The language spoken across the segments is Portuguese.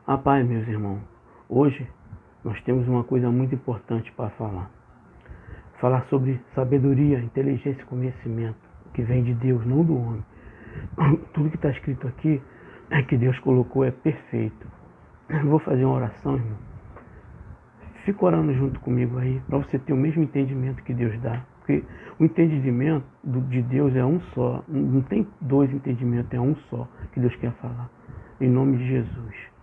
A paz, meus irmãos. Hoje nós temos uma coisa muito importante para falar. Falar sobre sabedoria, inteligência e conhecimento, que vem de Deus, não do homem. Tudo que está escrito aqui é que Deus colocou é perfeito. Eu vou fazer uma oração, irmão. Fica orando junto comigo aí, para você ter o mesmo entendimento que Deus dá. Porque o entendimento de Deus é um só. Não tem dois entendimentos, é um só que Deus quer falar. Em nome de Jesus.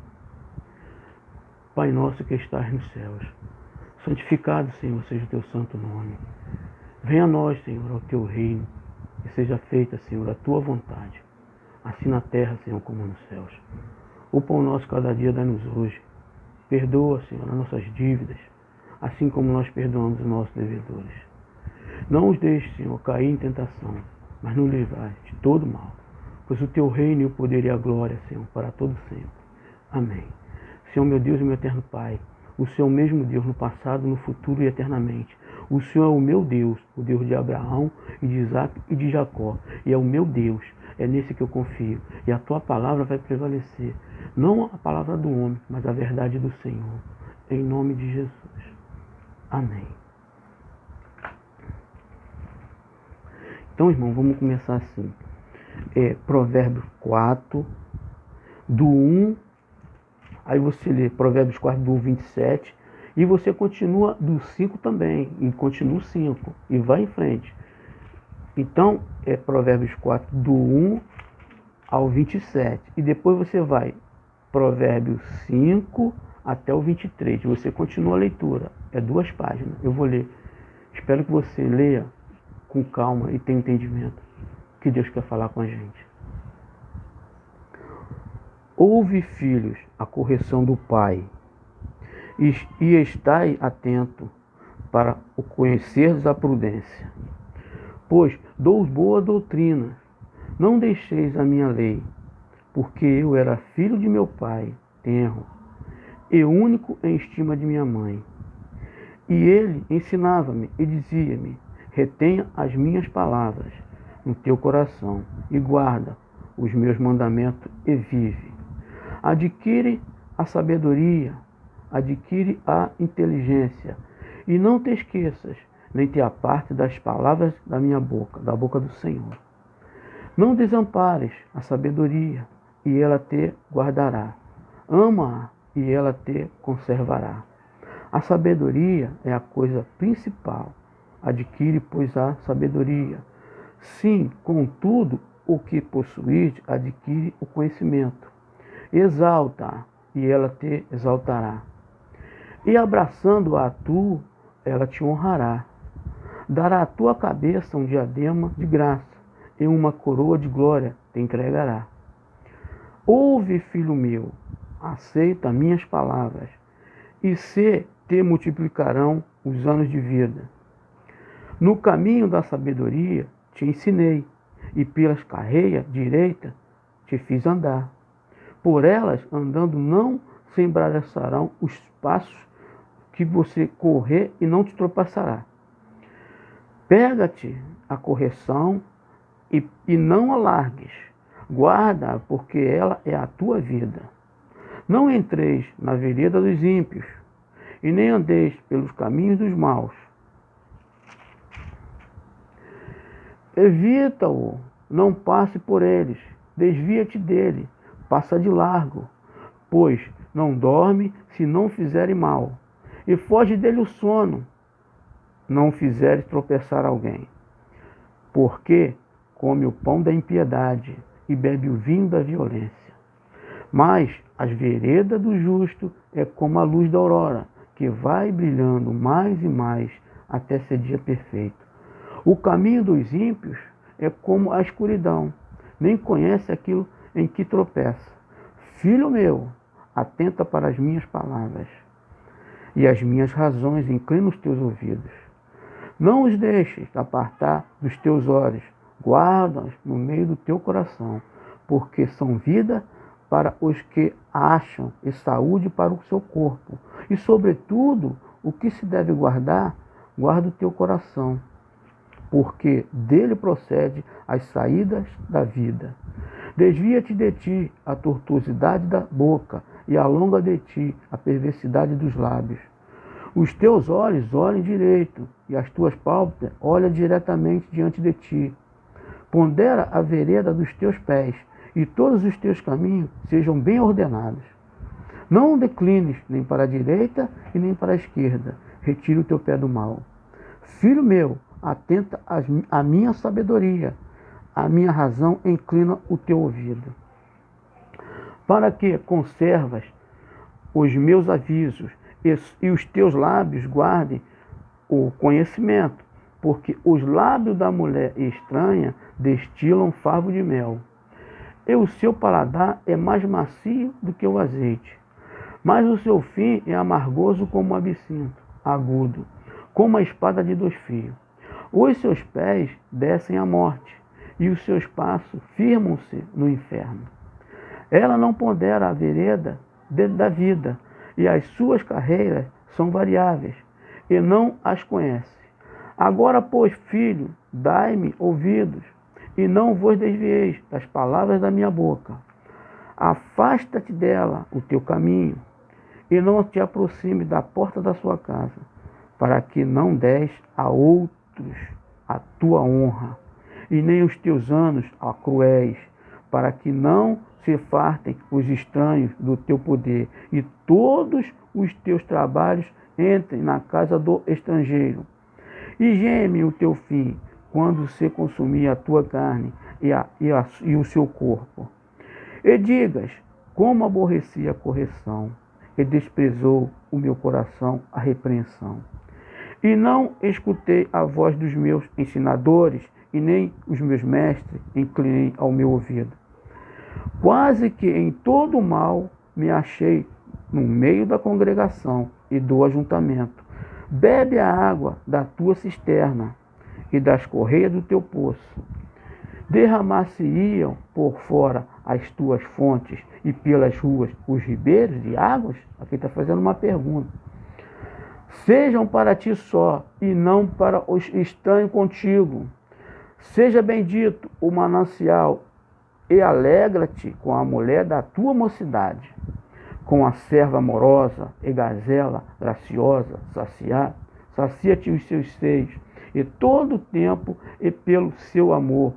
Pai nosso que estás nos céus, santificado, Senhor, seja o teu santo nome. Venha a nós, Senhor, ao teu reino, e seja feita, Senhor, a tua vontade, assim na terra, Senhor, como nos céus. O pão nosso cada dia dá-nos hoje. Perdoa, Senhor, as nossas dívidas, assim como nós perdoamos os nossos devedores. Não os deixe, Senhor, cair em tentação, mas nos livrai de todo mal, pois o teu reino e o poder e a glória, Senhor, para todo sempre. Amém. Senhor, meu Deus e meu eterno Pai, o Senhor é o mesmo Deus no passado, no futuro e eternamente. O Senhor é o meu Deus, o Deus de Abraão e de Isaac e de Jacó. E é o meu Deus, é nesse que eu confio. E a tua palavra vai prevalecer. Não a palavra do homem, mas a verdade do Senhor. Em nome de Jesus. Amém. Então, irmão, vamos começar assim. Provérbios 4, do 1. Aí você lê Provérbios 4, do 27, e você continua do 5 também, e continua o 5, e vai em frente. Então, é Provérbios 4, do 1 ao 27, e depois você vai Provérbios 5 até o 23, você continua a leitura, é 2 páginas, eu vou ler. Espero que você leia com calma e tenha entendimento que Deus quer falar com a gente. Ouve, filhos, a correção do Pai, e estai atento para o conheceres a prudência. Pois dou boa doutrina, não deixeis a minha lei, porque eu era filho de meu pai, tenro, e único em estima de minha mãe. E ele ensinava-me e dizia-me, retenha as minhas palavras no teu coração, e guarda os meus mandamentos e vive. Adquire a sabedoria, adquire a inteligência, e não te esqueças, nem te aparte das palavras da minha boca, da boca do Senhor. Não desampares a sabedoria, e ela te guardará. Ama-a, e ela te conservará. A sabedoria é a coisa principal. Adquire, pois, a sabedoria. Sim, contudo, o que possuís, adquire o conhecimento. Exalta, e ela te exaltará. E abraçando-a tu, ela te honrará. Dará à tua cabeça um diadema de graça, e uma coroa de glória te entregará. Ouve, filho meu, aceita minhas palavras, e se te multiplicarão os anos de vida. No caminho da sabedoria te ensinei, e pelas carreiras direitas te fiz andar. Por elas, andando, não se embaraçarão os passos que você correr e não te tropeçará. Pega-te a correção e não a largues. Guarda, porque ela é a tua vida. Não entreis na vereda dos ímpios, e nem andeis pelos caminhos dos maus. Evita-o, não passe por eles, desvia-te dele. Passa de largo, pois não dorme se não fizere mal, e foge dele o sono, não fizeres tropeçar alguém. Porque come o pão da impiedade e bebe o vinho da violência. Mas as veredas do justo é como a luz da aurora, que vai brilhando mais e mais até ser dia perfeito. O caminho dos ímpios é como a escuridão, nem conhece aquilo em que tropeça. Filho meu, atenta para as minhas palavras, e as minhas razões inclina os teus ouvidos. Não os deixes apartar dos teus olhos, guarda-os no meio do teu coração, porque são vida para os que acham e saúde para o seu corpo. E, sobretudo, o que se deve guardar, guarda o teu coração, porque dele procede as saídas da vida. Desvia-te de ti a tortuosidade da boca, e alonga de ti a perversidade dos lábios. Os teus olhos olhem direito, e as tuas pálpebras olhem diretamente diante de ti. Pondera a vereda dos teus pés, e todos os teus caminhos sejam bem ordenados. Não declines nem para a direita e nem para a esquerda. Retire o teu pé do mal. Filho meu, atenta à minha sabedoria. A minha razão inclina o teu ouvido. Para que conservas os meus avisos e os teus lábios guardem o conhecimento, porque os lábios da mulher estranha destilam favo de mel. E o seu paladar é mais macio do que o azeite, mas o seu fim é amargoso como o absinto, agudo, como a espada de 2 fios. Os seus pés descem à morte, e os seus passos firmam-se no inferno. Ela não pondera a vereda da vida, e as suas carreiras são variáveis, e não as conhece. Agora, pois, filho, dai-me ouvidos, e não vos desvieis das palavras da minha boca. Afasta-te dela o teu caminho, e não te aproxime da porta da sua casa, para que não des a outros a tua honra, e nem os teus anos a cruéis, para que não se fartem os estranhos do teu poder, e todos os teus trabalhos entrem na casa do estrangeiro. E geme o teu fim, quando se consumir a tua carne e o seu corpo. E digas, como aborreci a correção, e desprezou o meu coração a repreensão. E não escutei a voz dos meus ensinadores, e nem os meus mestres inclinei ao meu ouvido. Quase que em todo o mal me achei no meio da congregação e do ajuntamento. Bebe a água da tua cisterna e das correias do teu poço. Derramar-se-iam por fora as tuas fontes e pelas ruas os ribeiros de águas? Aqui está fazendo uma pergunta. Sejam para ti só e não para os estranhos contigo. Seja bendito o manancial e alegra-te com a mulher da tua mocidade, com a serva amorosa e gazela graciosa, sacia-te os seus seios, e todo o tempo e pelo seu amor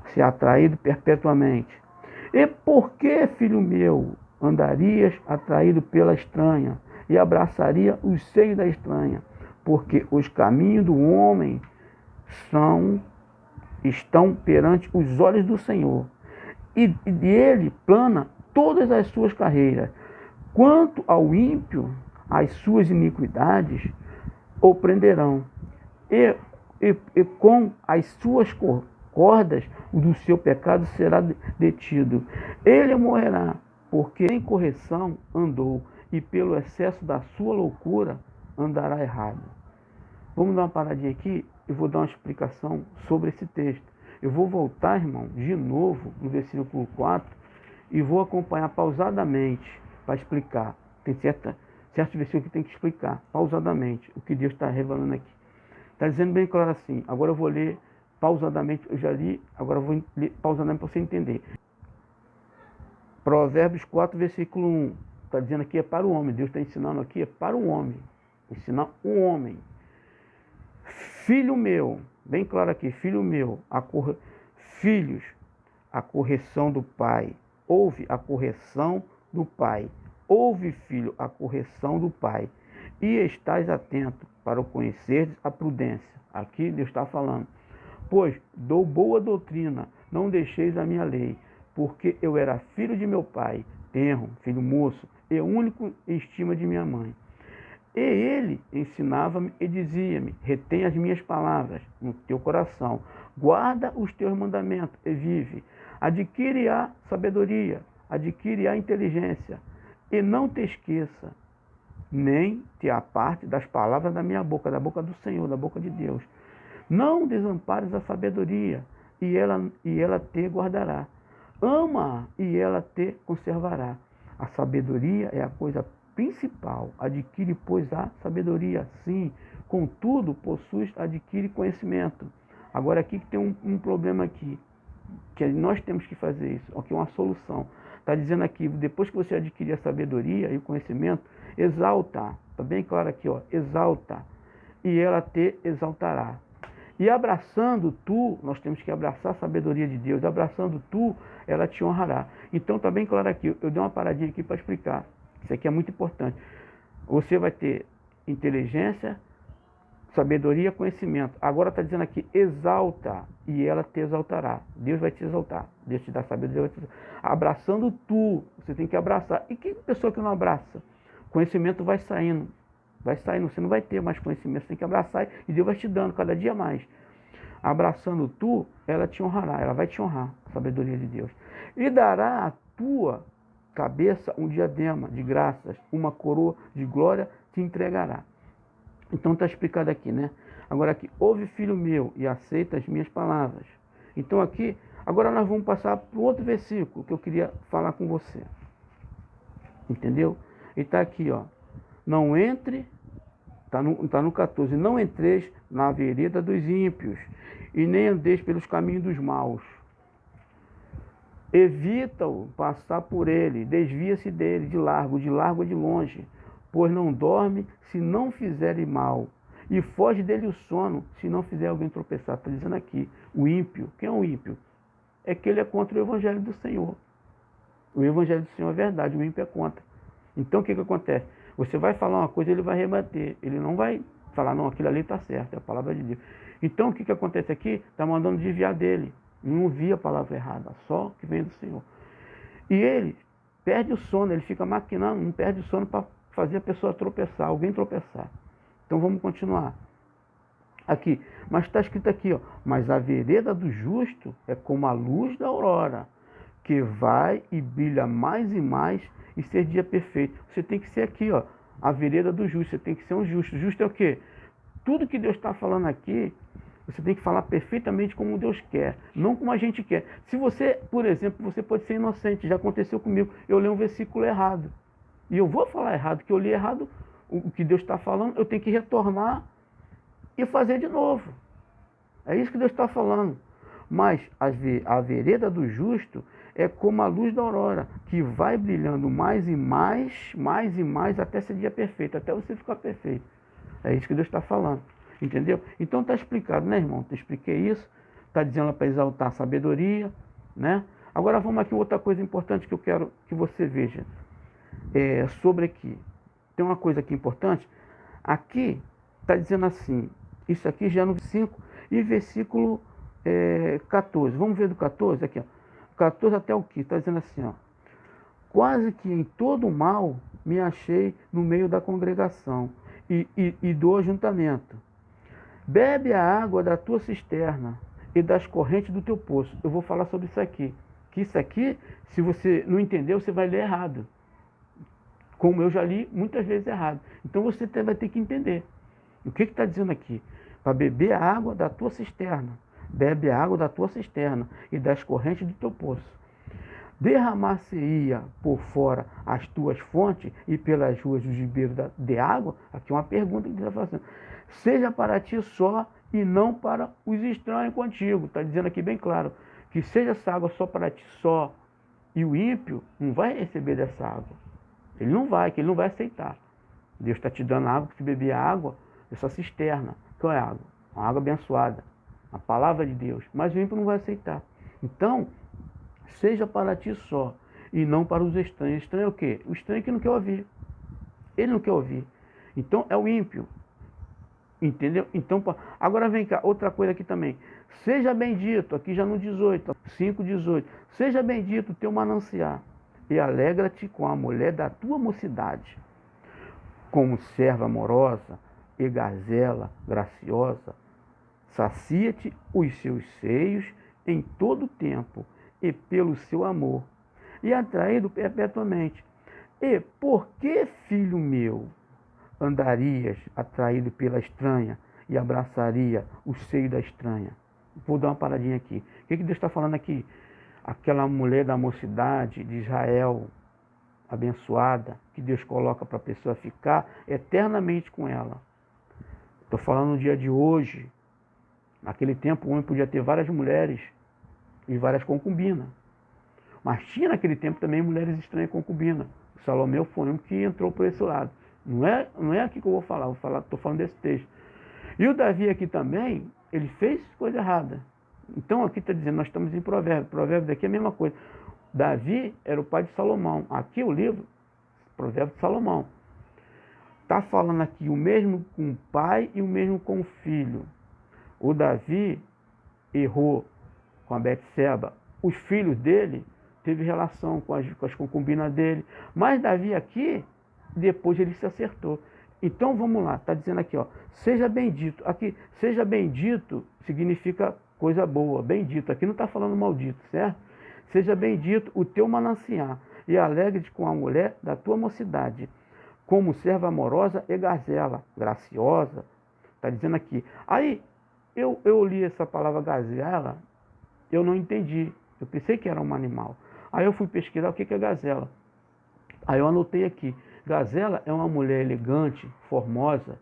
se atraído perpetuamente. E por que, filho meu, andarias atraído pela estranha e abraçaria os seios da estranha? Porque os caminhos do homem estão perante os olhos do Senhor, e ele plana todas as suas carreiras. Quanto ao ímpio, as suas iniquidades o prenderão, e com as suas cordas do seu pecado será detido. Ele morrerá, porque em correção andou, e pelo excesso da sua loucura andará errado. Vamos dar uma paradinha aqui e vou dar uma explicação sobre esse texto. Eu vou voltar, irmão, de novo no versículo 4 e vou acompanhar pausadamente para explicar. Tem certos versículos que tem que explicar pausadamente o que Deus está revelando aqui. Está dizendo bem claro assim. Agora eu vou ler pausadamente. Eu já li, agora eu vou ler pausadamente para você entender. Provérbios 4, versículo 1. Está dizendo aqui é para o homem. Deus está ensinando aqui é para o homem. Ensinar o homem. Filho meu, bem claro aqui, filho meu, filhos, a correção do pai. Ouve a correção do pai. Ouve, filho, a correção do pai. E estás atento para o conhecer a prudência. Aqui Deus está falando. Pois dou boa doutrina, não deixeis a minha lei, porque eu era filho de meu pai, tenro, filho moço, e único em estima de minha mãe. E ele ensinava-me e dizia-me, retém as minhas palavras no teu coração, guarda os teus mandamentos e vive. Adquire a sabedoria, adquire a inteligência, e não te esqueça, nem te aparte das palavras da minha boca, da boca do Senhor, da boca de Deus. Não desampares a sabedoria, e ela te guardará. Ama e ela te conservará. A sabedoria é a coisa principal. Adquire, pois, a sabedoria. Sim, contudo, possuis, adquire conhecimento. Agora aqui que tem um problema aqui, que nós temos que fazer isso. Aqui é uma solução. Está dizendo aqui, depois que você adquirir a sabedoria e o conhecimento, exalta. Está bem claro aqui, ó, exalta. E ela te exaltará. E abraçando tu, nós temos que abraçar a sabedoria de Deus. Abraçando tu, ela te honrará. Então está bem claro aqui, eu dei uma paradinha aqui para explicar. Isso aqui é muito importante. Você vai ter inteligência, sabedoria, conhecimento. Agora está dizendo aqui, exalta, e ela te exaltará. Deus vai te exaltar. Deus te dá sabedoria. Vai te exaltar. Abraçando tu, você tem que abraçar. E que pessoa que não abraça? Conhecimento vai saindo. Vai saindo, você não vai ter mais conhecimento, você tem que abraçar e Deus vai te dando cada dia mais. Abraçando tu, ela te honrará, ela vai te honrar, a sabedoria de Deus. E dará à tua cabeça um diadema de graças, uma coroa de glória te entregará. Então está explicado aqui, né? Agora aqui, ouve, filho meu, e aceita as minhas palavras. Então aqui, agora nós vamos passar para o outro versículo que eu queria falar com você. Entendeu? E está aqui, ó. Não entre, está no 14, não entreis na vereda dos ímpios, e nem andeis pelos caminhos dos maus. Evita-o passar por ele, desvia-se dele, de largo ou de longe, pois não dorme se não fizerem mal, e foge dele o sono se não fizer alguém tropeçar. Está dizendo aqui, o ímpio. Quem é o ímpio? É que ele é contra o evangelho do Senhor. O evangelho do Senhor é verdade, o ímpio é contra. Então o que acontece? Você vai falar uma coisa, ele vai rebater. Ele não vai falar, não, aquilo ali está certo, é a palavra de Deus. Então o que acontece aqui? Está mandando desviar dele. Não ouvir a palavra errada, só que vem do Senhor. E ele perde o sono, ele fica maquinando, não perde o sono para fazer a pessoa tropeçar, alguém tropeçar. Então vamos continuar. Aqui, mas está escrito aqui, ó, mas a vereda do justo é como a luz da aurora, que vai e brilha mais e mais e ser dia perfeito. Você tem que ser aqui, ó, a vereda do justo, você tem que ser um justo. Justo é o quê? Tudo que Deus está falando aqui, você tem que falar perfeitamente como Deus quer, não como a gente quer. Se você, por exemplo, você pode ser inocente, já aconteceu comigo, eu leio um versículo errado, e eu vou falar errado, que eu li errado o que Deus está falando, eu tenho que retornar e fazer de novo. É isso que Deus está falando. Mas a vereda do justo é como a luz da aurora, que vai brilhando mais e mais, até ser dia perfeito, até você ficar perfeito. É isso que Deus está falando. Entendeu? Então está explicado, né, irmão? Eu expliquei isso. Está dizendo para exaltar a sabedoria, né? Agora vamos aqui, outra coisa importante que eu quero que você veja. Sobre aqui. Tem uma coisa aqui importante. Aqui está dizendo assim, isso aqui já no 5 e versículo 14. Vamos ver do 14 aqui, ó. 14 até o 15. Está dizendo assim, ó. Quase que em todo o mal me achei no meio da congregação e do ajuntamento. Bebe a água da tua cisterna e das correntes do teu poço. Eu vou falar sobre isso aqui. Que isso aqui, se você não entendeu, você vai ler errado. Como eu já li muitas vezes errado. Então você vai ter que entender. O que está dizendo aqui? Para beber a água da tua cisterna. Bebe a água da tua cisterna e das correntes do teu poço. Derramar-se-ia por fora as tuas fontes e pelas ruas dos ribeiros de água? Aqui é uma pergunta que está fazendo. Seja para ti só e não para os estranhos contigo. Está dizendo aqui bem claro, que seja essa água só para ti só, e o ímpio não vai receber dessa água. Ele não vai, que ele não vai aceitar. Deus está te dando água, para você beber a água dessa cisterna. Qual é a água? Uma água abençoada. A palavra de Deus. Mas o ímpio não vai aceitar. Então, seja para ti só e não para os estranhos. Estranho é o quê? O estranho que não quer ouvir. Ele não quer ouvir. Então, é o ímpio. Entendeu? Então, agora vem cá, outra coisa aqui também. Seja bendito, aqui já no 18, 5:18. Seja bendito o teu mananciar e alegra-te com a mulher da tua mocidade, como serva amorosa e gazela graciosa. Sacia-te os seus seios em todo o tempo e pelo seu amor, e atraído perpetuamente. E por que, filho meu, andarias atraído pela estranha e abraçaria o seio da estranha? Vou dar uma paradinha aqui. O que Deus está falando aqui? Aquela mulher da mocidade de Israel, abençoada, que Deus coloca para a pessoa ficar eternamente com ela. Estou falando no dia de hoje. Naquele tempo o homem podia ter várias mulheres e várias concubinas. Mas tinha naquele tempo também mulheres estranhas concubinas. O Salomão foi um que entrou por esse lado. Não é aqui que eu vou falar, estou falando desse texto. E o Davi aqui também, ele fez coisa errada. Então aqui está dizendo, nós estamos em Provérbios. Provérbios aqui é a mesma coisa. Davi era o pai de Salomão. Aqui o livro, Provérbios de Salomão. Está falando aqui o mesmo com o pai e o mesmo com o filho. O Davi errou com a Betseba. Os filhos dele teve relação com as concubinas dele. Mas Davi aqui, depois ele se acertou. Então vamos lá, está dizendo aqui, ó, seja bendito. Aqui, seja bendito significa coisa boa, bendito. Aqui não está falando maldito, certo? Seja bendito o teu mananciar e alegre-te com a mulher da tua mocidade, como serva amorosa e gazela, graciosa. Está dizendo aqui. Aí, eu li essa palavra gazela, eu não entendi. Eu pensei que era um animal. Aí eu fui pesquisar o que é gazela. Aí eu anotei aqui. Gazela é uma mulher elegante, formosa.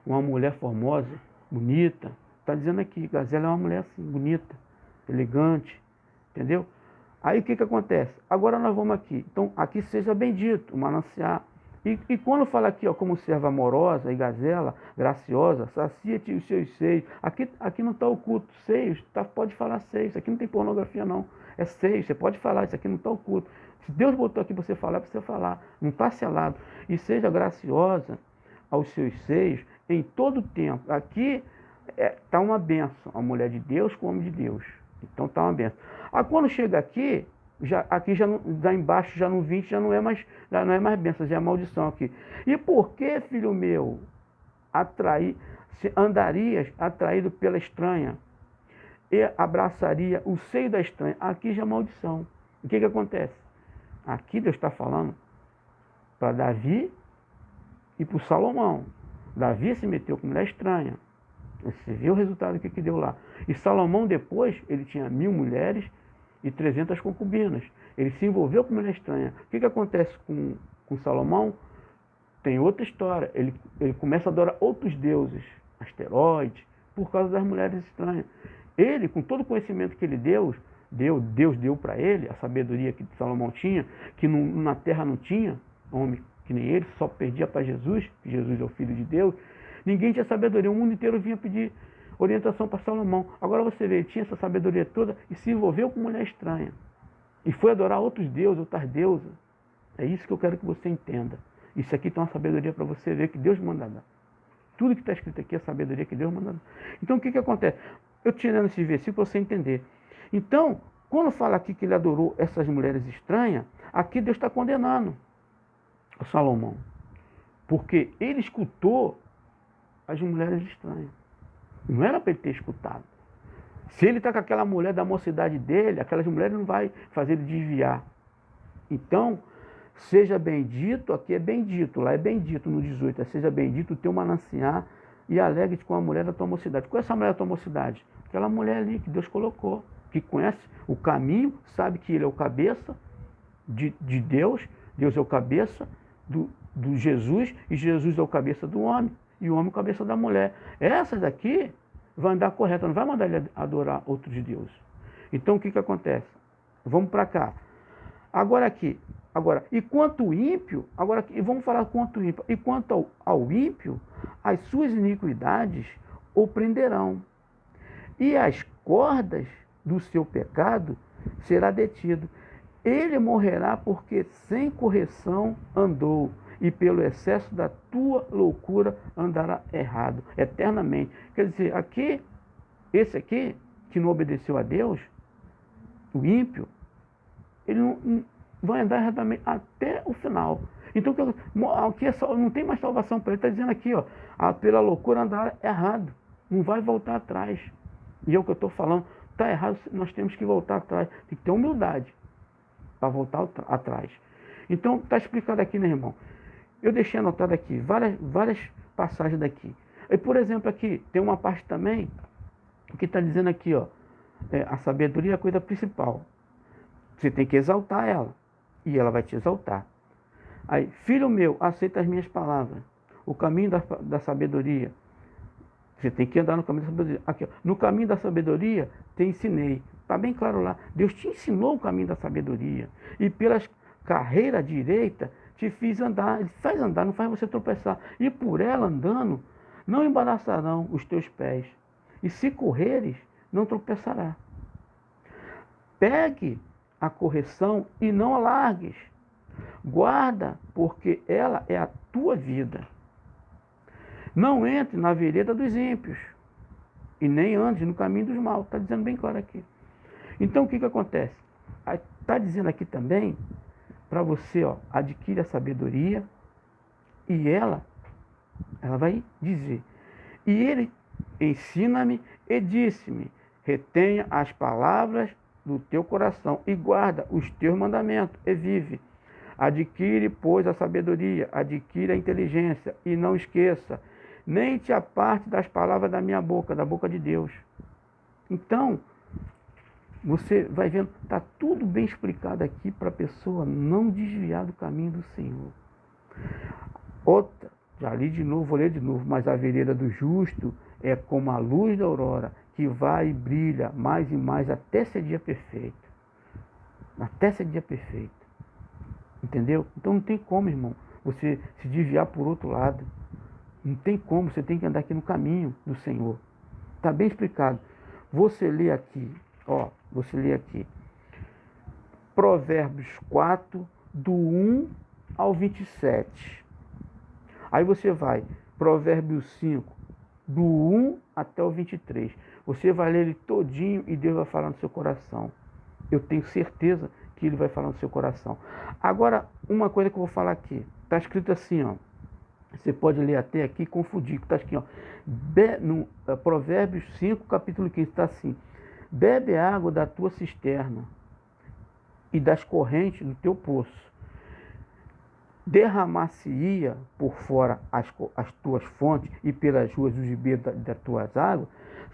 Uma mulher formosa, bonita. Está dizendo aqui, gazela é uma mulher assim, bonita, elegante. Entendeu? Aí o que acontece? Agora nós vamos aqui. Então, aqui seja bendito, o mananciar. E quando fala aqui, ó, como serva amorosa e gazela, graciosa, sacia-te os seus seios. Aqui não está oculto. Seios, pode falar seios. Aqui não tem pornografia, não. É seios, você pode falar, isso aqui não está oculto. Se Deus botou aqui para você falar, é para você falar. Não está selado. E seja graciosa aos seus seios em todo o tempo. Aqui está uma bênção. A mulher de Deus com o homem de Deus. Então está uma bênção. Aí quando chega aqui, aqui já embaixo, já no 20, já não é mais bênção, já é maldição aqui. E por que, filho meu, andarias atraído pela estranha e abraçaria o seio da estranha? Aqui já é maldição. O que acontece? Aqui Deus está falando para Davi e para o Salomão. Davi se meteu com mulher estranha. Você viu o resultado que deu lá. E Salomão depois, ele tinha 1000 mulheres e 300 concubinas. Ele se envolveu com mulher estranha. O que acontece com Salomão? Tem outra história. Ele começa a adorar outros deuses, asteroides, por causa das mulheres estranhas. Ele, com todo o conhecimento que ele Deus deu para ele, a sabedoria que Salomão tinha, que na terra não tinha, homem que nem ele, só perdia para Jesus, que Jesus é o Filho de Deus. Ninguém tinha sabedoria, o mundo inteiro vinha pedir orientação para Salomão. Agora você vê, ele tinha essa sabedoria toda e se envolveu com mulher estranha. E foi adorar outros deuses, outras deusas. É isso que eu quero que você entenda. Isso aqui tem uma sabedoria para você ver que Deus manda dar. Tudo que está escrito aqui é sabedoria que Deus manda dar. Então o que acontece? Eu tirando esse versículo para você entender. Então, quando fala aqui que ele adorou essas mulheres estranhas, aqui Deus está condenando o Salomão. Porque ele escutou as mulheres estranhas. Não era para ele ter escutado. Se ele está com aquela mulher da mocidade dele, aquelas mulheres não vai fazer ele desviar. Então, seja bendito, aqui é bendito, lá é bendito no 18, seja bendito o teu mananciar e alegre-te com a mulher da tua mocidade. Qual é essa mulher da tua mocidade? Aquela mulher ali que Deus colocou, que conhece o caminho, sabe que ele é o cabeça de Deus, Deus é o cabeça do Jesus, e Jesus é o cabeça do homem, e o homem é o cabeça da mulher. Essas daqui vai andar correta, não vai mandar ele adorar outros deuses. Então o que acontece? Vamos para cá. Agora, e quanto ao ímpio, vamos falar quanto ao ímpio. E quanto ao ímpio, as suas iniquidades o prenderão, e as cordas do seu pecado será detido. Ele morrerá porque sem correção andou, e pelo excesso da tua loucura andará errado eternamente. Quer dizer, esse aqui, que não obedeceu a Deus, o ímpio, ele não vai andar erradamente até o final. Então, aqui não tem mais salvação para ele. Está dizendo aqui, ó, pela loucura andar errado. Não vai voltar atrás. E é o que eu estou falando. Está errado, nós temos que voltar atrás. Tem que ter humildade para voltar atrás. Então, está explicado aqui, né, irmão? Eu deixei anotado aqui várias passagens daqui. E, por exemplo, aqui tem uma parte também que está dizendo aqui, ó, a sabedoria é a coisa principal. Você tem que exaltar ela, e ela vai te exaltar. Aí, filho meu, aceita as minhas palavras, o caminho da sabedoria, Você tem que andar no caminho da sabedoria. Aqui, ó, no caminho da sabedoria, te ensinei. Está bem claro lá. Deus te ensinou o caminho da sabedoria. E pelas carreiras direita, te fiz andar. Ele faz andar, não faz você tropeçar. E por ela andando, não embaraçarão os teus pés. E se correres, não tropeçará. Pegue a correção e não a largues. Guarda, porque ela é a tua vida. Não entre na vereda dos ímpios e nem andes no caminho dos maus. Está dizendo bem claro aqui. Então o que acontece? Está dizendo aqui também para você, ó, adquire a sabedoria e ela vai dizer. E ele ensina-me e disse-me, retenha as palavras do teu coração e guarda os teus mandamentos e vive. Adquire, pois, a sabedoria, adquire a inteligência e não esqueça, nem te aparte das palavras da minha boca, da boca de Deus. Então, você vai vendo, está tudo bem explicado aqui para a pessoa não desviar do caminho do Senhor. Outra, já li de novo, vou ler de novo, mas a vereda do justo é como a luz da aurora, que vai e brilha mais e mais até ser dia perfeito. Até ser dia perfeito. Entendeu? Então não tem como, irmão, você se desviar por outro lado. Não tem como, você tem que andar aqui no caminho do Senhor. Está bem explicado. Você lê aqui, ó, você lê aqui. Provérbios 4, do 1 ao 27. Aí você vai, Provérbios 5, do 1 até o 23. Você vai ler ele todinho e Deus vai falar no seu coração. Eu tenho certeza que ele vai falar no seu coração. Agora, uma coisa que eu vou falar aqui. Está escrito assim, ó. Você pode ler até aqui e confundir. Está aqui, ó. No Provérbios 5, capítulo 15, está assim. Bebe água da tua cisterna e das correntes do teu poço. Derramar-se-ia por fora as tuas fontes e pelas ruas os ribeiros das tuas águas,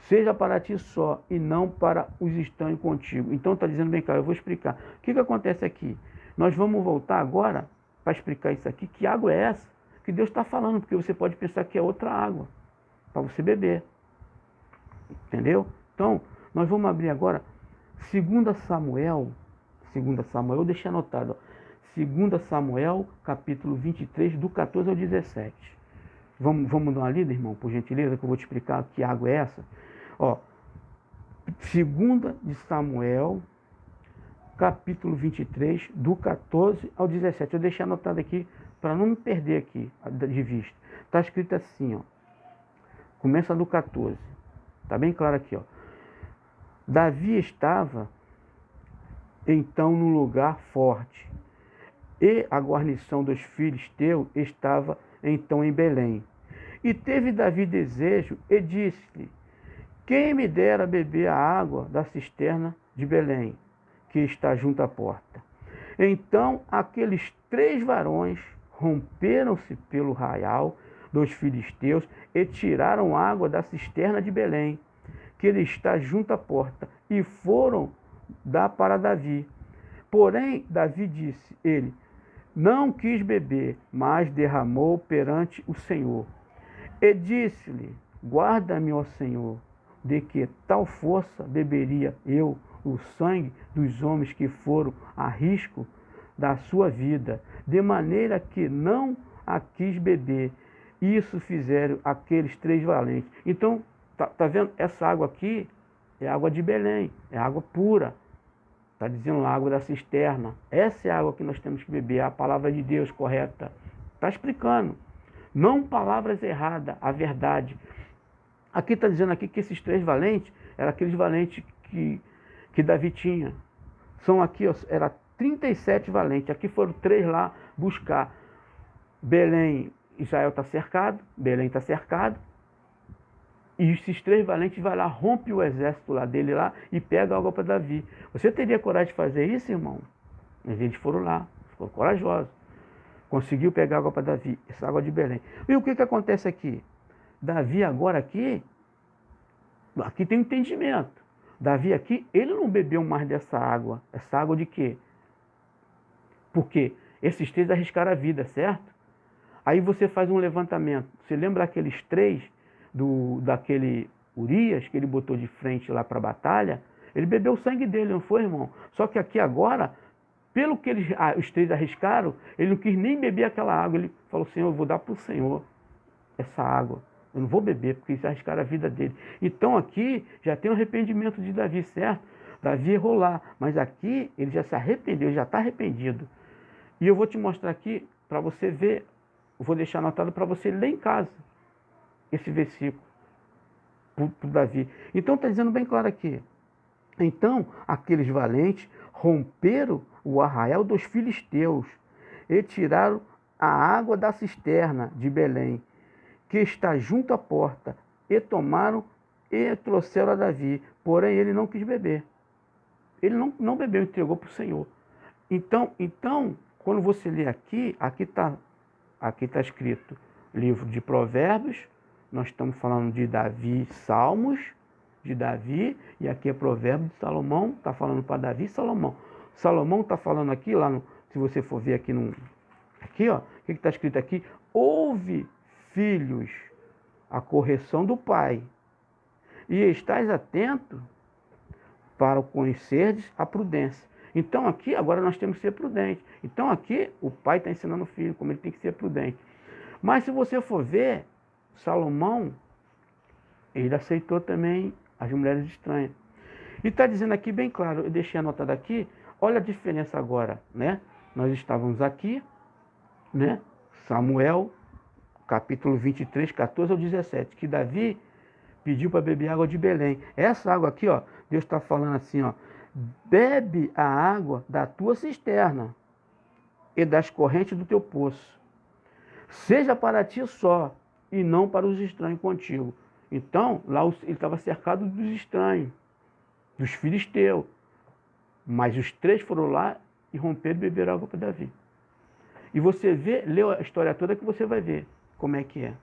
seja para ti só e não para os estranhos contigo. Então está dizendo bem claro, eu vou explicar. O que acontece aqui? Nós vamos voltar agora para explicar isso aqui. Que água é essa que Deus está falando? Porque você pode pensar que é outra água para você beber. Entendeu? Então, nós vamos abrir agora 2 Samuel, eu deixei anotado, ó. 2 Samuel, capítulo 23, do 14 ao 17. Vamos dar uma lida, irmão, por gentileza, que eu vou te explicar que água é essa. Ó, 2 de Samuel, capítulo 23, do 14 ao 17. Eu deixei anotado aqui, para não me perder aqui de vista. Está escrito assim, ó. Começa do 14. Está bem claro aqui, ó. Davi estava, então, num lugar forte, e a guarnição dos filisteus estava então em Belém. E teve Davi desejo e disse-lhe, quem me dera beber a água da cisterna de Belém, que está junto à porta. Então aqueles 3 varões romperam-se pelo raial dos filisteus e tiraram água da cisterna de Belém, que ele está junto à porta, e foram dar para Davi. Porém, Davi disse, ele não quis beber, mas derramou perante o Senhor. E disse-lhe, guarda-me, ó Senhor, de que tal força beberia eu o sangue dos homens que foram a risco da sua vida, de maneira que não a quis beber. Isso fizeram aqueles 3 valentes. Então, tá vendo? Essa água aqui é água de Belém, é água pura. Está dizendo água da cisterna. Essa é a água que nós temos que beber, a palavra de Deus correta. Está explicando. Não palavras erradas, a verdade. Aqui está dizendo aqui que esses 3 valentes eram aqueles valentes que Davi tinha. São aqui, ó, era 37 valentes. Aqui foram 3 lá buscar. Belém, Israel está cercado. Belém está cercado. E esses 3 valentes vai lá, rompe o exército lá dele lá e pega a água para Davi. Você teria coragem de fazer isso, irmão? Mas eles foram lá, foram corajosos. Conseguiu pegar água para Davi, essa água de Belém. E o que acontece aqui? Davi agora aqui tem um entendimento. Davi aqui, ele não bebeu mais dessa água. Essa água de quê? Porque esses 3 arriscaram a vida, certo? Aí você faz um levantamento. Você lembra aqueles 3? daquele Urias, que ele botou de frente lá para a batalha, ele bebeu o sangue dele, não foi, irmão? Só que aqui agora, pelo que os três arriscaram, ele não quis nem beber aquela água. Ele falou, Senhor, eu vou dar para o Senhor essa água. Eu não vou beber, porque eles arriscaram a vida dele. Então aqui já tem o arrependimento de Davi, certo? Davi errou lá, mas aqui ele já se arrependeu, já está arrependido. E eu vou te mostrar aqui, para você ver, eu vou deixar anotado para você ler em casa, esse versículo, para Davi. Então está dizendo bem claro aqui. Então aqueles valentes romperam o arraial dos filisteus e tiraram a água da cisterna de Belém, que está junto à porta, e tomaram e trouxeram a Davi. Porém ele não quis beber. Ele não bebeu, entregou para o Senhor. Então, quando você lê aqui está escrito livro de Provérbios, nós estamos falando de Davi, Salmos de Davi, e aqui é Provérbio de Salomão, está falando para Davi e Salomão. Salomão está falando aqui, se você for ver aqui, aqui ó, o que está escrito aqui? Ouve, filhos, a correção do pai, e estais atento para conhecerdes a prudência. Então aqui, agora nós temos que ser prudentes. Então aqui, o pai está ensinando o filho como ele tem que ser prudente. Mas se você for ver, Salomão, ele aceitou também as mulheres estranhas. E está dizendo aqui bem claro, eu deixei anotado aqui, olha a diferença agora, né? Nós estávamos aqui, né? Samuel, capítulo 23, 14 ao 17, que Davi pediu para beber água de Belém. Essa água aqui, ó, Deus está falando assim, ó, bebe a água da tua cisterna e das correntes do teu poço. Seja para ti só e não para os estranhos contigo. Então, lá ele estava cercado dos estranhos, dos filisteus. Mas os três foram lá e romperam e beberam água para Davi. E você lê a história toda que você vai ver como é que é.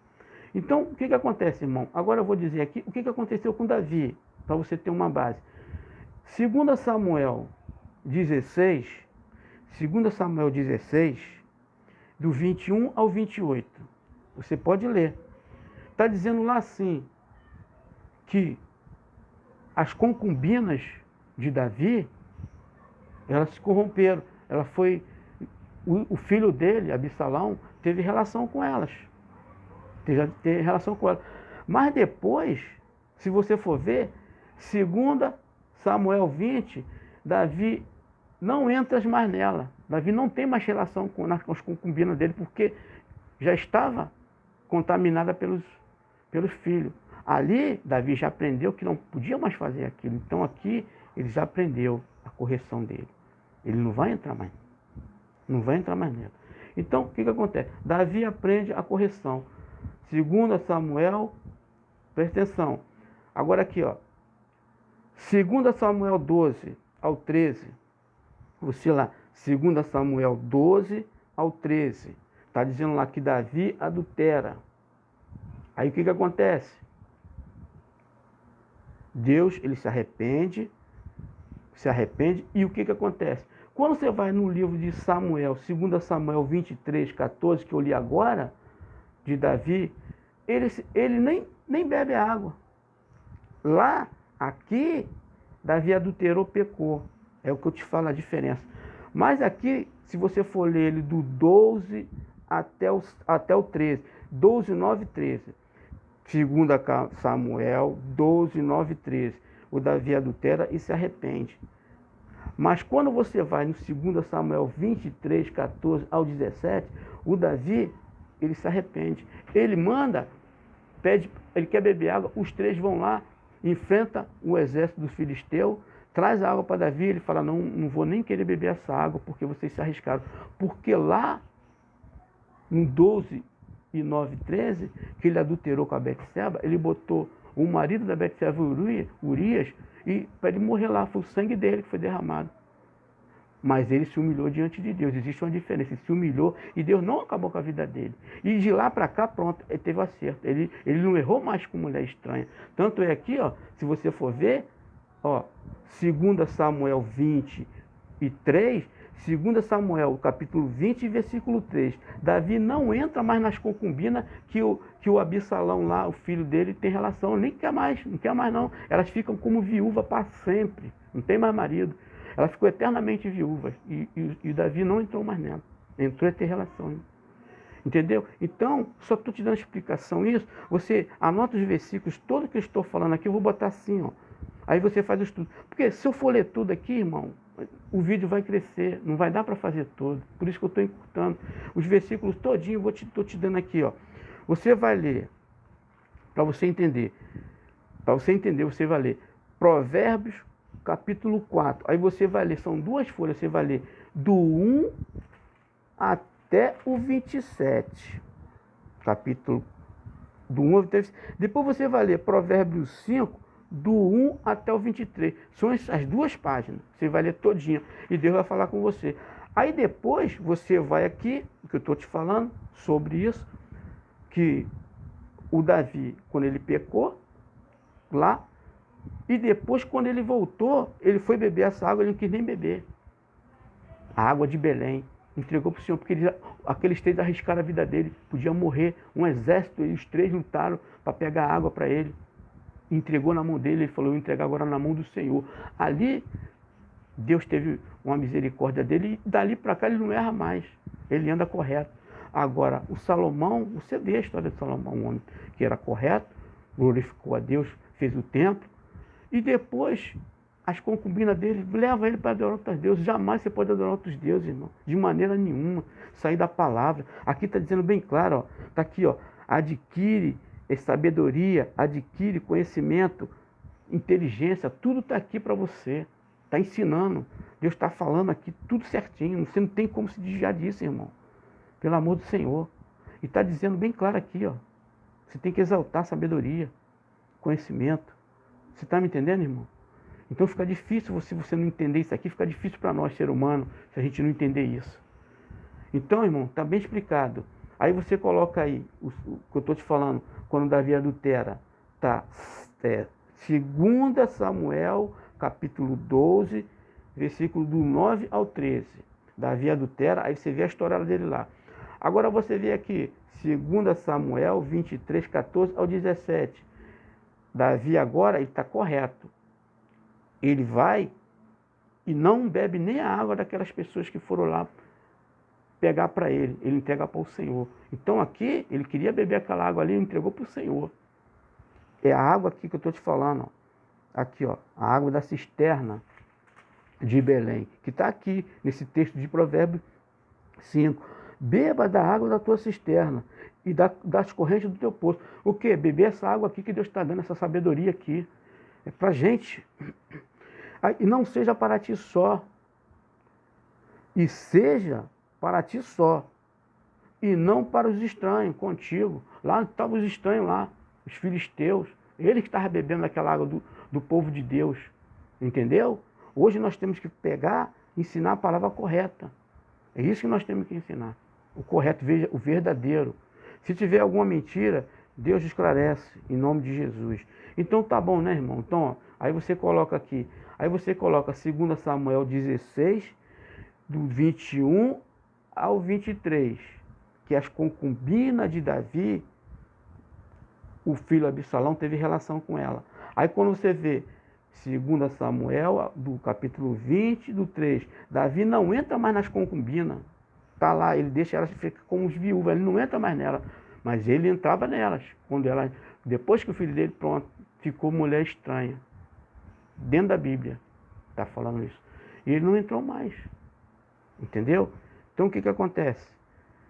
Então, o que acontece, irmão? Agora eu vou dizer aqui o que aconteceu com Davi, para você ter uma base. 2 Samuel 16, do 21 ao 28. Você pode ler. Está dizendo lá assim, que as concubinas de Davi, elas se corromperam. O filho dele, Absalão, teve relação com elas. Teve relação com elas. Mas depois, se você for ver, 2 Samuel 20, Davi não entra mais nela. Davi não tem mais relação com as concubinas dele, porque já estava contaminada pelos filhos. Ali, Davi já aprendeu que não podia mais fazer aquilo. Então aqui, ele já aprendeu a correção dele. Ele não vai entrar mais. Não vai entrar mais nela. Então, o que acontece? Davi aprende a correção. 2 Samuel, presta atenção. Agora aqui, ó. 2 Samuel 12 ao 13. Você lá, 2 Samuel 12 ao 13. Está dizendo lá que Davi adultera. Aí o que acontece? Deus, ele se arrepende, e o que acontece? Quando você vai no livro de Samuel, 2 Samuel 23, 14, que eu li agora, de Davi, ele nem bebe água. Lá, aqui, Davi adulterou, pecou. É o que eu te falo a diferença. Mas aqui, se você for ler ele do 12 até o 13, 12, 9 e 13. 2 Samuel 12, 9 e 13. O Davi adultera e se arrepende. Mas quando você vai no 2 Samuel 23, 14 ao 17, o Davi, ele se arrepende. Ele ele quer beber água, os três vão lá, enfrenta o exército do filisteu, traz a água para Davi, ele fala, não vou nem querer beber essa água, porque vocês se arriscaram. Porque lá, no 12 e 9, 13, que ele adulterou com a Betseba, ele botou o marido da Betseba, Urias, e para ele morrer lá, foi o sangue dele que foi derramado. Mas ele se humilhou diante de Deus. Existe uma diferença, ele se humilhou e Deus não acabou com a vida dele. E de lá para cá, pronto, ele teve acerto. Ele não errou mais com mulher estranha. Tanto é aqui, ó, se você for ver, ó, 2 Samuel 20 e 3, 2 Samuel, capítulo 20, versículo 3. Davi não entra mais nas concubinas que o Absalão lá, o filho dele, tem relação. Nem quer mais, não quer mais não. Elas ficam como viúva para sempre. Não tem mais marido. Ela ficou eternamente viúva. E Davi não entrou mais nela. Entrou a ter relação. Entendeu? Então, só estou te dando explicação isso. Você anota os versículos, todo que eu estou falando aqui, eu vou botar assim, ó. Aí você faz o estudo. Porque se eu for ler tudo aqui, irmão, o vídeo vai crescer, não vai dar para fazer todo. Por isso que eu estou encurtando. Os versículos todinho eu estou te dando aqui, ó. Você vai ler, para você entender. Para você entender, você vai ler Provérbios, capítulo 4. Aí você vai ler, são 2 folhas, você vai ler do 1 até o 27. Capítulo do 1 ao 27. Depois você vai ler Provérbios 5, do 1 até o 23. São as 2 páginas. Você vai ler todinha. E Deus vai falar com você. Aí depois você vai aqui, o que eu estou te falando sobre isso, que o Davi, quando ele pecou, lá, e depois quando ele voltou, ele foi beber essa água, ele não quis nem beber. A água de Belém. Entregou para o Senhor, porque aqueles 3 arriscaram a vida dele. Podia morrer. Um exército, e os 3 lutaram para pegar água para ele. Entregou na mão dele, ele falou, eu vou entregar agora na mão do Senhor. Ali, Deus teve uma misericórdia dele, e dali para cá ele não erra mais. Ele anda correto. Agora, o Salomão, você vê a história de Salomão, um homem que era correto, glorificou a Deus, fez o templo, e depois as concubinas dele levam ele para adorar outros deuses. Jamais você pode adorar outros deuses, irmão. De maneira nenhuma. Sair da palavra. Aqui está dizendo bem claro, ó. Está aqui, ó. Adquire sabedoria, adquire conhecimento, inteligência. Tudo está aqui para você. Está ensinando. Deus está falando aqui tudo certinho. Você não tem como se desviar disso, irmão. Pelo amor do Senhor. E está dizendo bem claro aqui, ó. Você tem que exaltar sabedoria, conhecimento. Você está me entendendo, irmão? Então fica difícil se você não entender isso aqui, fica difícil para nós, ser humano, se a gente não entender isso. Então, irmão, está bem explicado. Aí você coloca aí, o que eu estou te falando, quando Davi adultera, tá? 2 Samuel, capítulo 12, versículo do 9 ao 13. Davi adultera, aí você vê a história dele lá. Agora você vê aqui, 2 Samuel 23, 14 ao 17. Davi agora, ele está correto. Ele vai e não bebe nem a água daquelas pessoas que foram lá pegar para ele. Ele entrega para o Senhor. Então aqui, ele queria beber aquela água ali e entregou para o Senhor. É a água aqui que eu estou te falando. Ó. Aqui, ó, a água da cisterna de Belém, que está aqui nesse texto de Provérbios 5. Beba da água da tua cisterna e das correntes do teu poço. O quê? Beber essa água aqui que Deus está dando, essa sabedoria aqui. É para gente. E não seja para ti só. E seja para ti só. E não para os estranhos, contigo. Lá estavam os estranhos lá, os filisteus. Eles que estavam bebendo aquela água do povo de Deus. Entendeu? Hoje nós temos que pegar e ensinar a palavra correta. É isso que nós temos que ensinar. O correto, o verdadeiro. Se tiver alguma mentira, Deus esclarece, em nome de Jesus. Então tá bom, né, irmão? Então, ó, aí você coloca aqui. Aí você coloca 2 Samuel 16, do 21 ao 23. Que as concubinas de Davi, o filho Absalão teve relação com ela. Aí quando você vê 2 Samuel, do capítulo 20, do 3, Davi não entra mais nas concubinas. Está lá, ele deixa elas ficar como os viúvas, ele não entra mais nela. Mas ele entrava nelas. Quando ela, depois que o filho dele, pronto, ficou mulher estranha. Dentro da Bíblia, está falando isso. E ele não entrou mais. Entendeu? Então o que acontece?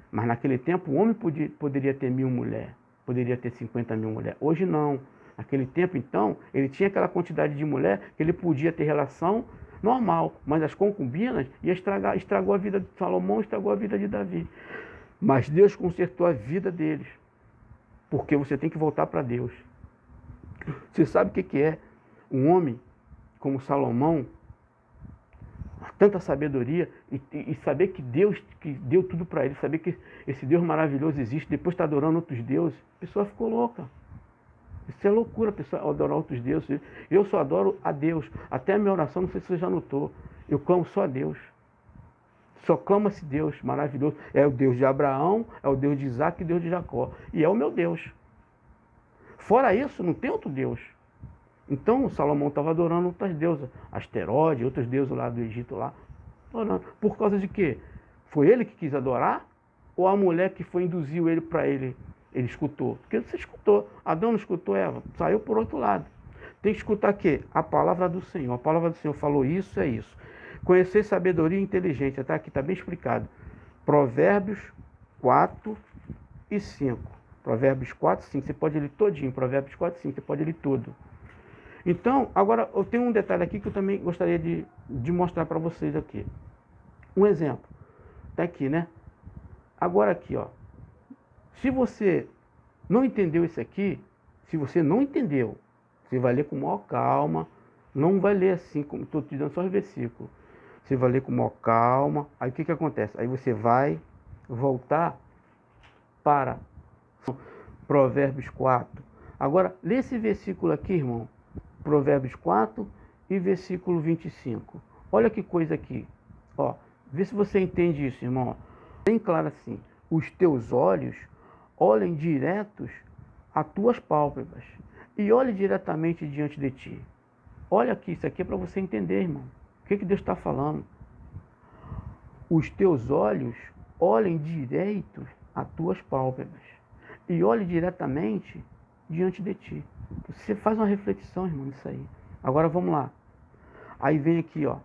Mas naquele tempo o homem poderia ter 1000 mulheres. Poderia ter 50.000 mulheres. Hoje não. Naquele tempo, então, ele tinha aquela quantidade de mulher que ele podia ter relação normal. Mas as concubinas estragou a vida de Salomão, estragou a vida de Davi. Mas Deus consertou a vida deles. Porque você tem que voltar para Deus. Você sabe o que é um homem como Salomão, tanta sabedoria, e saber que Deus que deu tudo para ele, saber que esse Deus maravilhoso existe, depois está adorando outros deuses, a pessoa ficou louca. Isso é loucura, a pessoa adorar outros deuses. Eu só adoro a Deus. Até a minha oração, não sei se você já notou, eu clamo só a Deus. Só clama-se Deus maravilhoso. É o Deus de Abraão, é o Deus de Isaac e Deus de Jacó. E é o meu Deus. Fora isso, não tem outro Deus. Então, Salomão estava adorando outras deusas. Asteroide, outros deuses lá do Egito lá. Adorando. Por causa de quê? Foi ele que quis adorar? Ou a mulher que foi induziu ele para ele? Ele escutou. Porque você escutou. Adão não escutou Eva. Saiu por outro lado. Tem que escutar o quê? A palavra do Senhor. A palavra do Senhor falou isso, é isso. Conhecer sabedoria e inteligência. Tá? Aqui está bem explicado. Provérbios 4 e 5. Provérbios 4 e 5. Você pode ler todinho. Provérbios 4 e 5. Você pode ler tudo. Então, agora eu tenho um detalhe aqui que eu também gostaria de mostrar para vocês aqui. Um exemplo. Está aqui, né? Agora aqui, ó. Se você não entendeu isso aqui, se você não entendeu, você vai ler com maior calma. Não vai ler assim, como estou te dando só os versículos. Você vai ler com maior calma. Aí o que acontece? Aí você vai voltar para Provérbios 4. Agora, lê esse versículo aqui, irmão. Provérbios 4 e versículo 25. Olha que coisa aqui. Ó, vê se você entende isso, irmão. Bem claro assim. Os teus olhos olhem diretos a tuas pálpebras e olhe diretamente diante de ti. Olha aqui, isso aqui é para você entender, irmão. O que Deus está falando? Os teus olhos olhem direito a tuas pálpebras e olhe diretamente diante de ti. Você faz uma reflexão, irmão, nisso aí. Agora vamos lá. Aí vem aqui, ó.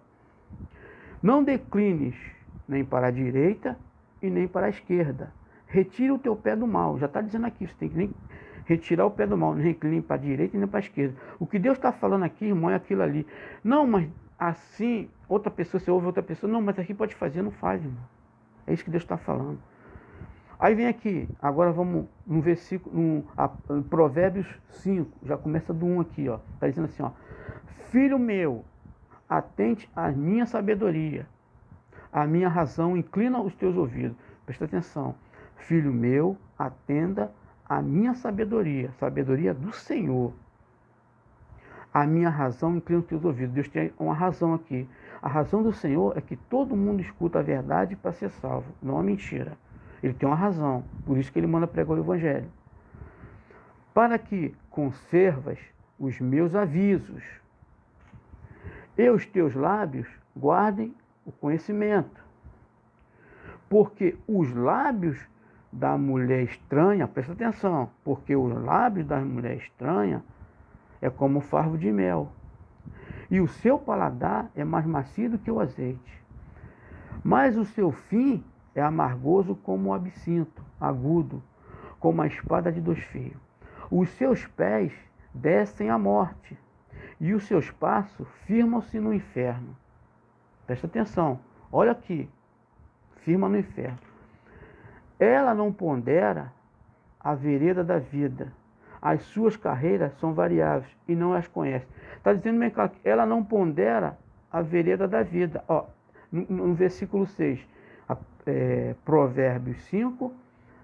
Não declines nem para a direita e nem para a esquerda. Retira o teu pé do mal. Já está dizendo aqui, você tem que nem retirar o pé do mal. Não recline para a direita e nem para a esquerda. O que Deus está falando aqui, irmão, é aquilo ali. Não, mas assim, outra pessoa, você ouve outra pessoa. Não, mas aqui pode fazer, não faz, irmão. É isso que Deus está falando. Aí vem aqui, agora vamos no versículo, no Provérbios 5, já começa do 1 aqui, ó. Está dizendo assim, ó. Filho meu, atente à minha sabedoria, à minha razão, inclina os teus ouvidos. Presta atenção. Filho meu, atenda à minha sabedoria, sabedoria do Senhor. A minha razão, inclina os teus ouvidos. Deus tem uma razão aqui. A razão do Senhor é que todo mundo escuta a verdade para ser salvo, não a mentira. Ele tem uma razão, por isso que ele manda pregar o Evangelho. Para que conservas os meus avisos e os teus lábios guardem o conhecimento. Porque os lábios da mulher estranha, presta atenção, porque os lábios da mulher estranha é como fardo de mel, e o seu paladar é mais macio do que o azeite. Mas o seu fim é amargoso como o absinto, agudo, como a espada de dois fios. Os seus pés descem à morte, e os seus passos firmam-se no inferno. Presta atenção, olha aqui, firma no inferno. Ela não pondera a vereda da vida, as suas carreiras são variáveis e não as conhece. Está dizendo bem claro que ela não pondera a vereda da vida. Ó, no versículo 6, Provérbios 5,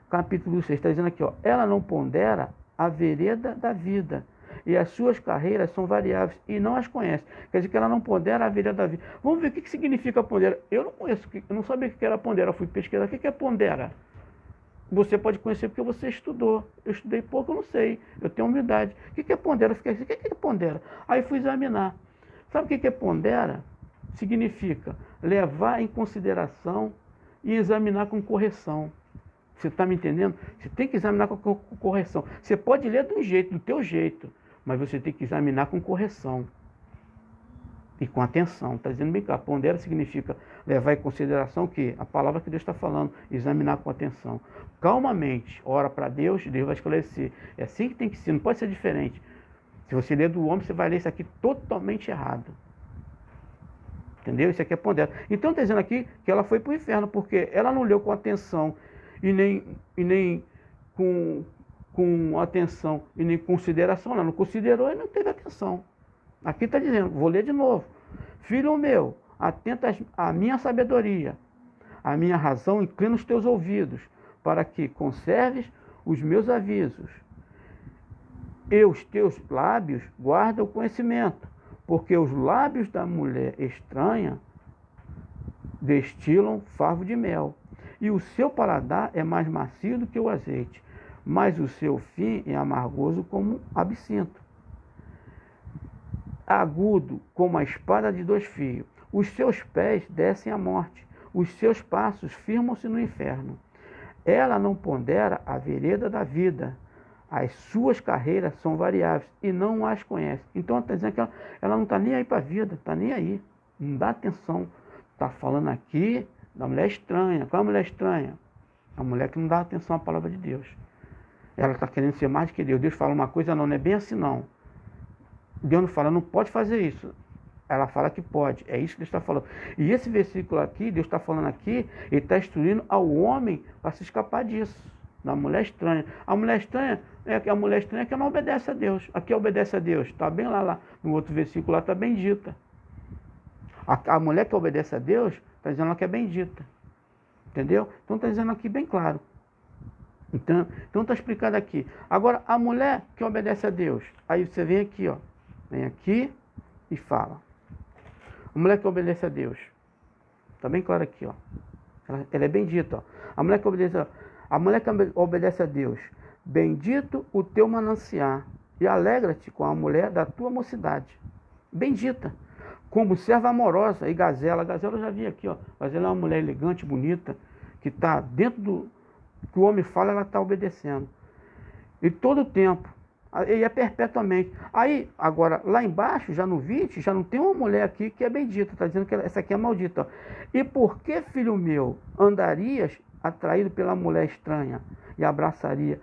capítulo 6, está dizendo aqui, ó, ela não pondera a vereda da vida, e as suas carreiras são variáveis e não as conhece. Quer dizer que ela não pondera a vereda da vida. Vamos ver o que significa pondera. Eu não conheço, eu não sabia o que era pondera, eu fui pesquisar. O que é pondera? Você pode conhecer porque você estudou. Eu estudei pouco, eu não sei. Eu tenho humildade. O que é pondera? Eu fiquei assim, o que é pondera? Aí fui examinar. Sabe o que é pondera? Significa levar em consideração e examinar com correção. Você está me entendendo? Você tem que examinar com correção. Você pode ler de um jeito, do teu jeito, mas você tem que examinar com correção e com atenção. Está dizendo bem claro. Pondera significa levar em consideração o quê? A palavra que Deus está falando, examinar com atenção. Calmamente, ora para Deus, Deus vai esclarecer. É assim que tem que ser, não pode ser diferente. Se você ler do homem, você vai ler isso aqui totalmente errado. Entendeu? Isso aqui é pondera. Então está dizendo aqui que ela foi para o inferno, porque ela não leu com atenção e nem com atenção e nem consideração. Ela não considerou e não teve atenção. Aqui está dizendo, vou ler de novo. Filho meu, atenta à minha sabedoria, à minha razão, inclina os teus ouvidos, para que conserves os meus avisos. E os teus lábios guardam o conhecimento, porque os lábios da mulher estranha destilam favo de mel, e o seu paladar é mais macio do que o azeite, mas o seu fim é amargoso como absinto, agudo como a espada de 2 fios. Os seus pés descem à morte, os seus passos firmam-se no inferno. Ela não pondera a vereda da vida, as suas carreiras são variáveis e não as conhece. Então está dizendo que ela não está nem aí para a vida, está nem aí, não dá atenção. Está falando aqui da mulher estranha. Qual é a mulher estranha? A mulher que não dá atenção à palavra de Deus. Ela está querendo ser mais que Deus. Deus fala uma coisa, não é bem assim não. Deus não fala, não pode fazer isso. Ela fala que pode. É isso que Deus está falando. E esse versículo aqui, Deus está falando aqui, ele está instruindo ao homem para se escapar disso. Da mulher estranha. A mulher estranha é a mulher estranha que não obedece a Deus. Aqui obedece a Deus. Está bem lá. No outro versículo lá está bendita. A mulher que obedece a Deus, está dizendo que é bendita. Entendeu? Então está dizendo aqui bem claro. Então está explicado aqui. Agora, a mulher que obedece a Deus, aí você vem aqui, ó. Vem aqui e fala. A mulher que obedece a Deus. Está bem claro aqui, ó. Ela é bendita, ó. A mulher que obedece a Deus. Bendito o teu mananciar, e alegra-te com a mulher da tua mocidade. Bendita. Como serva amorosa e gazela. A gazela eu já vi aqui, ó. Gazela é uma mulher elegante, bonita, que está dentro do que o homem fala, ela está obedecendo. E todo o tempo. E é perpetuamente. Aí, agora, lá embaixo, já no 20, já não tem uma mulher aqui que é bendita. Está dizendo que essa aqui é maldita. Ó. E por que, filho meu, andarias atraído pela mulher estranha e abraçaria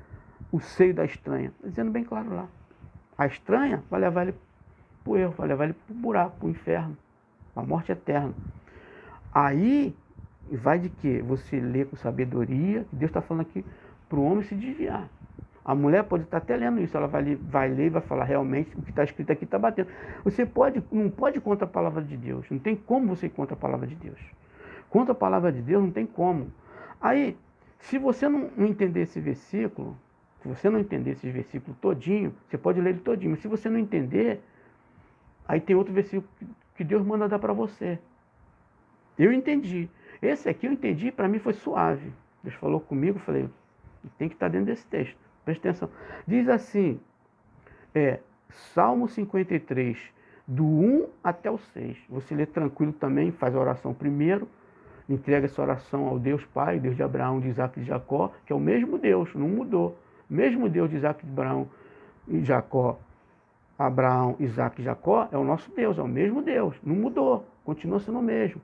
o seio da estranha? Está dizendo bem claro lá. A estranha vai levar ele para o erro, vai levar ele para o buraco, para o inferno, para a morte eterna. Aí, vai de quê? Você lê com sabedoria. Deus está falando aqui para o homem se desviar. A mulher pode estar até lendo isso, ela vai ler e vai falar, realmente, o que está escrito aqui está batendo. Você não pode ir contra a palavra de Deus, não tem como você ir contra a palavra de Deus. Contra a palavra de Deus não tem como. Aí, se você não entender esse versículo, se você não entender esse versículo todinho, você pode ler ele todinho, mas se você não entender, aí tem outro versículo que Deus manda dar para você. Eu entendi. Esse aqui eu entendi, para mim foi suave. Deus falou comigo, falei, tem que estar dentro desse texto. Presta atenção. Diz assim, Salmo 53, do 1 até o 6. Você lê tranquilo também, faz a oração primeiro, entrega essa oração ao Deus Pai, Deus de Abraão, de Isaac e de Jacó, que é o mesmo Deus, não mudou. O mesmo Deus de Isaac e Abraão e Jacó, Abraão, Isaac e Jacó, é o nosso Deus, é o mesmo Deus, não mudou, continua sendo o mesmo.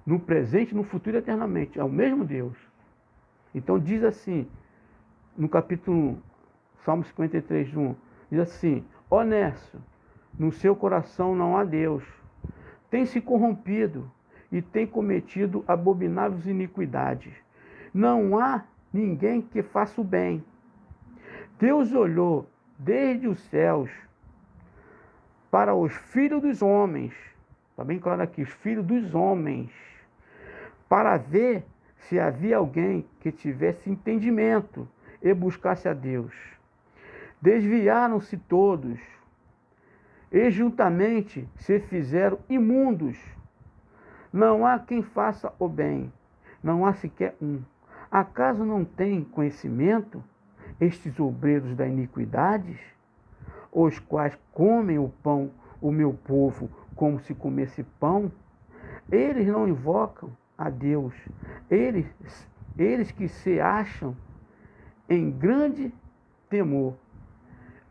No presente, no futuro, eternamente, é o mesmo Deus. Então diz assim, no capítulo 1, Salmo 53, 1, diz assim, honesto, no seu coração não há Deus, tem se corrompido e tem cometido abomináveis iniquidades. Não há ninguém que faça o bem. Deus olhou desde os céus para os filhos dos homens, está bem claro aqui, os filhos dos homens, para ver se havia alguém que tivesse entendimento e buscasse a Deus. Desviaram-se todos, e juntamente se fizeram imundos. Não há quem faça o bem, não há sequer um. Acaso não tem conhecimento estes obreiros da iniquidade, os quais comem o pão, o meu povo, como se comesse pão? Eles não invocam a Deus, eles que se acham em grande temor,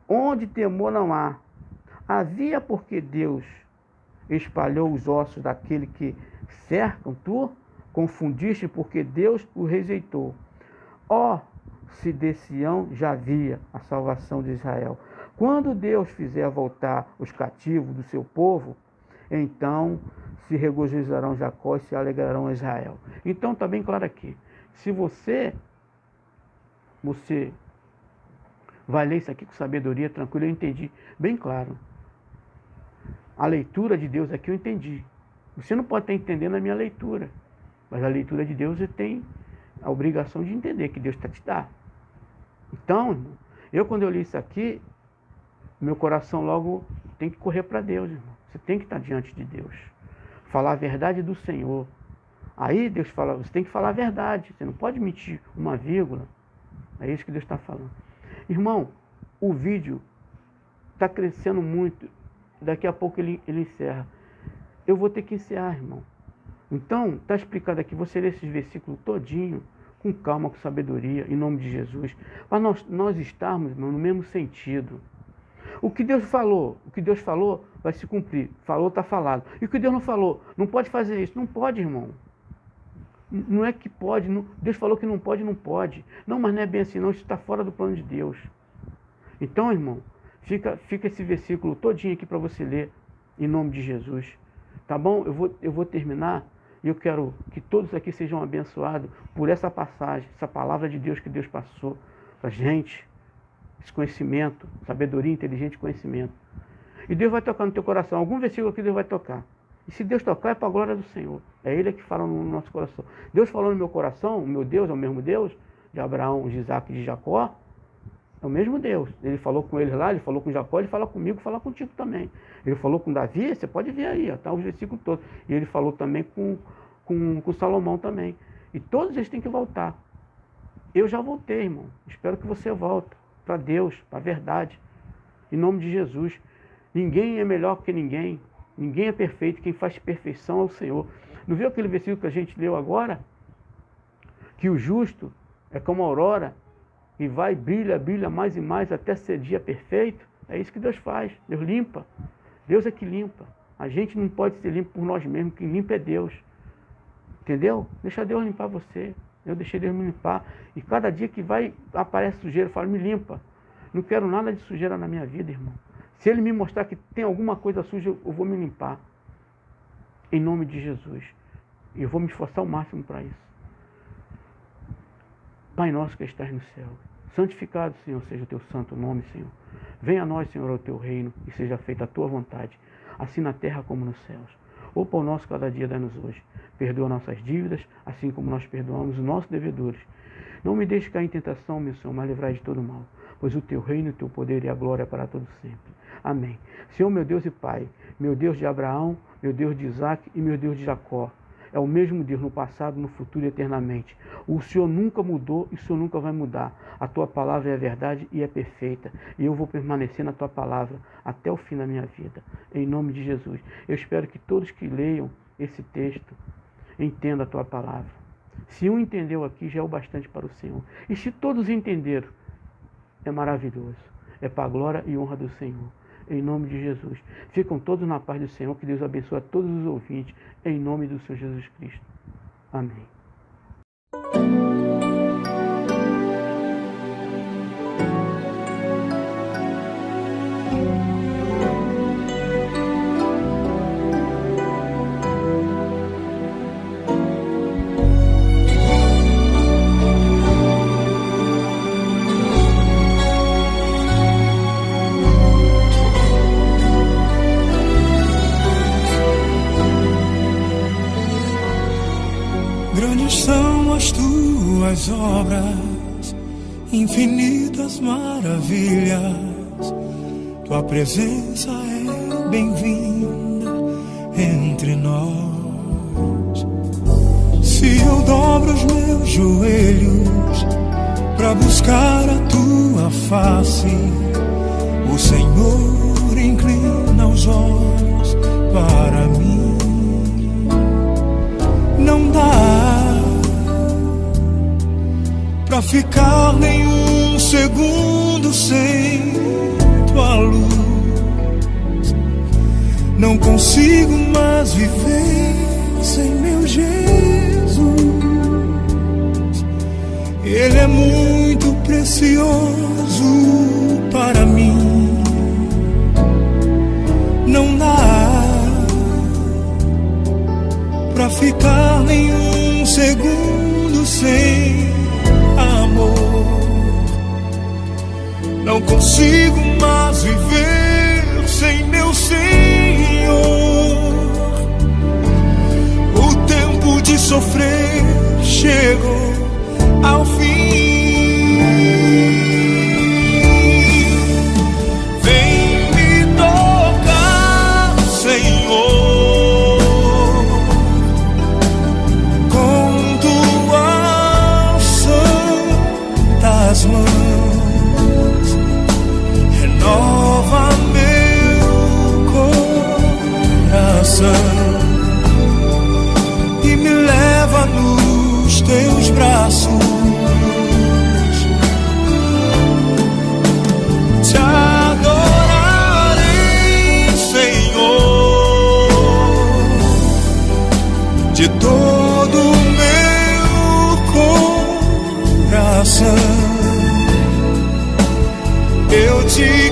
onde temor não há. Havia porque Deus espalhou os ossos daquele que cercam tu, confundiste porque Deus o rejeitou. Ó, se de Sião já havia a salvação de Israel. Quando Deus fizer voltar os cativos do seu povo, então se regozijarão Jacó e se alegrarão Israel. Então está bem claro aqui. Se você vai ler isso aqui com sabedoria, tranquilo, eu entendi bem claro. A leitura de Deus aqui eu entendi. Você não pode estar entendendo a minha leitura, mas a leitura de Deus você tem a obrigação de entender que Deus está te dando. Então, irmão, quando eu li isso aqui, meu coração logo tem que correr para Deus, irmão. Você tem que estar diante de Deus. Falar a verdade do Senhor. Aí Deus fala, você tem que falar a verdade, você não pode mentir uma vírgula. É isso que Deus está falando. Irmão, o vídeo está crescendo muito, daqui a pouco ele encerra. Eu vou ter que encerrar, irmão. Então, está explicado aqui, você lê esses versículos todinho, com calma, com sabedoria, em nome de Jesus, para nós estarmos, irmão, no mesmo sentido. O que Deus falou vai se cumprir. Falou, está falado. E o que Deus não falou, não pode fazer isso. Não pode, irmão. Não é que pode. Não, Deus falou que não pode, não pode. Não, mas não é bem assim, não. Isso está fora do plano de Deus. Então, irmão, fica esse versículo todinho aqui para você ler, em nome de Jesus. Tá bom? Eu vou terminar. E eu quero que todos aqui sejam abençoados por essa passagem, essa palavra de Deus que Deus passou para a gente. Esse conhecimento, sabedoria, inteligente conhecimento. E Deus vai tocar no teu coração. Algum versículo aqui Deus vai tocar. E se Deus tocar, é para a glória do Senhor. É Ele que fala no nosso coração. Deus falou no meu coração, o meu Deus é o mesmo Deus, de Abraão, de Isaac e de Jacó. É o mesmo Deus. Ele falou com eles lá, ele falou com Jacó, ele fala comigo, fala contigo também. Ele falou com Davi, você pode ver aí, está os versículos todos. E ele falou também com Salomão também. E todos eles têm que voltar. Eu já voltei, irmão. Espero que você volte para Deus, para a verdade. Em nome de Jesus. Ninguém é melhor que ninguém. Ninguém é perfeito. Quem faz perfeição é o Senhor. Não viu aquele versículo que a gente leu agora? Que o justo é como a aurora e vai, brilha, brilha mais e mais até ser dia perfeito. É isso que Deus faz. Deus limpa. Deus é que limpa. A gente não pode ser limpo por nós mesmos. Quem limpa é Deus. Entendeu? Deixa Deus limpar você. Eu deixei Deus me limpar. E cada dia que vai, aparece sujeira, eu falo, me limpa. Não quero nada de sujeira na minha vida, irmão. Se Ele me mostrar que tem alguma coisa suja, eu vou me limpar. Em nome de Jesus. E eu vou me esforçar ao máximo para isso. Pai nosso que estás no céu, santificado, Senhor, seja o teu santo nome, Senhor. Venha a nós, Senhor, ao teu reino, e seja feita a tua vontade, assim na terra como nos céus. O pão nosso cada dia dá-nos hoje. Perdoa nossas dívidas, assim como nós perdoamos os nossos devedores. Não me deixe cair em tentação, meu Senhor, mas livrai de todo mal, pois o teu reino, o teu poder e a glória é para todos sempre. Amém. Senhor, meu Deus e Pai, meu Deus de Abraão, meu Deus de Isaac e meu Deus de Jacó. É o mesmo Deus no passado, no futuro e eternamente. O Senhor nunca mudou e o Senhor nunca vai mudar. A tua palavra é verdade e é perfeita. E eu vou permanecer na tua palavra até o fim da minha vida. Em nome de Jesus. Eu espero que todos que leiam esse texto entendam a tua palavra. Se um entendeu aqui, já é o bastante para o Senhor. E se todos entenderam, é maravilhoso. É para a glória e honra do Senhor. Em nome de Jesus. Ficam todos na paz do Senhor. Que Deus abençoe a todos os ouvintes. Em nome do Senhor Jesus Cristo. Amém. Grandes são as tuas obras, infinitas maravilhas. Tua presença é bem-vinda entre nós. Se eu dobro os meus joelhos para buscar a tua face, o Senhor inclina os olhos para mim. Não dá pra ficar nenhum segundo sem tua luz. Não consigo mais viver sem meu Jesus. Ele é muito precioso para mim. Não dá pra ficar nenhum segundo sem amor. Não consigo mais viver sem meu Senhor. O tempo de sofrer chegou ao fim. Vem me tocar, Senhor, de todo o meu coração. Eu te